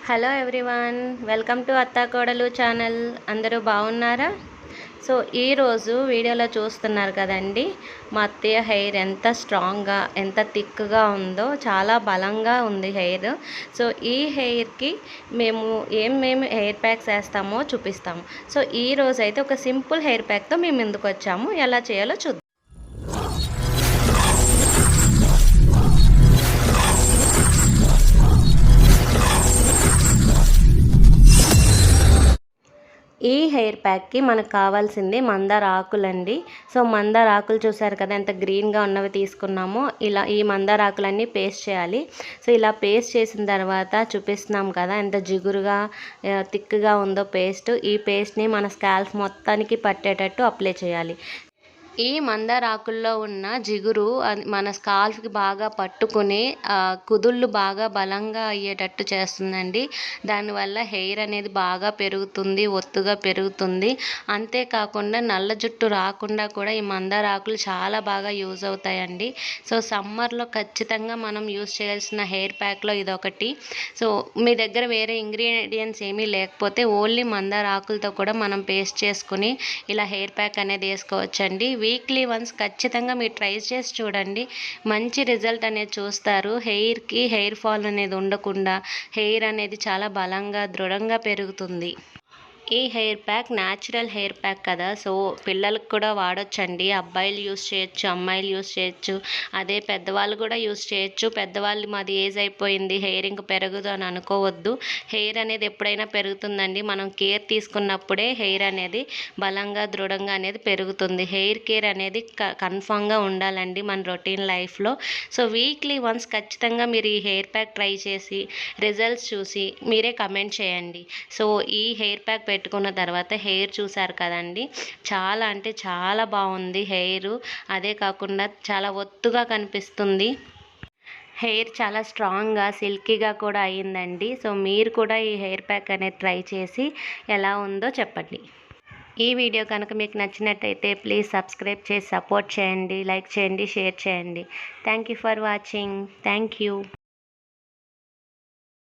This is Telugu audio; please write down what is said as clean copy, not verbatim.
హలో ఎవ్రీవన్, వెల్కమ్ టు అత్తా కోడలు ఛానల్. అందరూ బాగున్నారా? సో ఈరోజు వీడియోలో చూస్తున్నారు కదండి, మా అత్తయ్య హెయిర్ ఎంత స్ట్రాంగ్గా ఎంత థిక్గా ఉందో, చాలా బలంగా ఉంది హెయిర్. సో ఈ హెయిర్కి మేము హెయిర్ ప్యాక్స్ వేస్తామో చూపిస్తాము. సో ఈరోజు అయితే ఒక సింపుల్ హెయిర్ ప్యాక్తో మేము ముందుకు వచ్చాము. ఎలా చేయాలో చూద్దాం. ఈ హెయిర్ ప్యాక్కి మనకు కావాల్సింది మందార ఆకులండి. సో మందార ఆకులు చూసారు కదా ఎంత గ్రీన్గా ఉన్నవి తీసుకున్నామో, ఇలా ఈ మందార ఆకులన్నీ పేస్ట్ చేయాలి. సో ఇలా పేస్ట్ చేసిన తర్వాత చూపిస్తున్నాం కదా ఎంత జిగురుగా థిక్గా ఉందో పేస్ట్. ఈ పేస్ట్ని మన స్కాల్ప్ మొత్తానికి పట్టేటట్టు అప్లై చేయాలి. ఈ మందార ఆకుల్లో ఉన్న జిగురు మన స్కాల్ఫ్కి బాగా పట్టుకుని కుదుళ్ళు బాగా బలంగా అయ్యేటట్టు చేస్తుందండి. దానివల్ల హెయిర్ అనేది బాగా పెరుగుతుంది, ఒత్తుగా పెరుగుతుంది. అంతేకాకుండా నల్ల జుట్టు రాకుండా కూడా ఈ మందార ఆకులు చాలా బాగా యూజ్ అవుతాయండి. సో సమ్మర్లో ఖచ్చితంగా మనం యూజ్ చేయాల్సిన హెయిర్ ప్యాక్లో ఇదొకటి. సో మీ దగ్గర వేరే ఇంగ్రీడియంట్స్ ఏమీ లేకపోతే ఓన్లీ మందార ఆకులతో కూడా మనం పేస్ట్ చేసుకుని ఇలా హెయిర్ ప్యాక్ అనేది వేసుకోవచ్చండి. వీక్లీ వన్స్ ఖచ్చితంగా మీరు ట్రై చేసి చూడండి, మంచి రిజల్ట్ అనేది చూస్తారు. హెయిర్కి హెయిర్ ఫాల్ అనేది ఉండకుండా హెయిర్ అనేది చాలా బలంగా దృఢంగా పెరుగుతుంది. ఈ hair pack natural hair pack కదా, సో పిల్లలకు కూడా వాడొచ్చండి. అబ్బాయిలు యూస్ చేయొచ్చు, అమ్మాయిలు యూస్ చేయొచ్చు, అదే పెద్దవాళ్ళు కూడా యూస్ చేయొచ్చు. పెద్దవాళ్ళు మాది ఏజ్ అయిపోయింది, హెయిర్ ఇంక పెరగదు అని అనుకోవద్దు. హెయిర్ అనేది ఎప్పుడైనా పెరుగుతుందండి. మనం కేర్ తీసుకున్నప్పుడే హెయిర్ అనేది బలంగా దృఢంగా అనేది పెరుగుతుంది. హెయిర్ కేర్ అనేది కన్ఫామ్గా ఉండాలండి మన రొటీన్ లైఫ్లో. సో వీక్లీ వన్స్ ఖచ్చితంగా మీరు ఈ హెయిర్ ప్యాక్ ట్రై చేసి రిజల్ట్స్ చూసి మీరే కమెంట్ చేయండి. సో ఈ హెయిర్ ప్యాక్ పెట్టుకున్న తర్వాత హెయిర్ చూసారు కదండి, చాలా అంటే చాలా బాగుంది హెయిర్. అదే కాకుండా చాలా ఒత్తుగా కనిపిస్తుంది. హెయిర్ చాలా స్ట్రాంగ్గా సిల్కీగా కూడా అయ్యిందండి. సో మీరు కూడా ఈ హెయిర్ ప్యాక్ అనేది ట్రై చేసి ఎలా ఉందో చెప్పండి. ఈ వీడియో కనుక మీకు నచ్చినట్టయితే ప్లీజ్ సబ్స్క్రైబ్ చేసి సపోర్ట్ చేయండి, లైక్ చేయండి, షేర్ చేయండి. Thank you for watching. Thank you.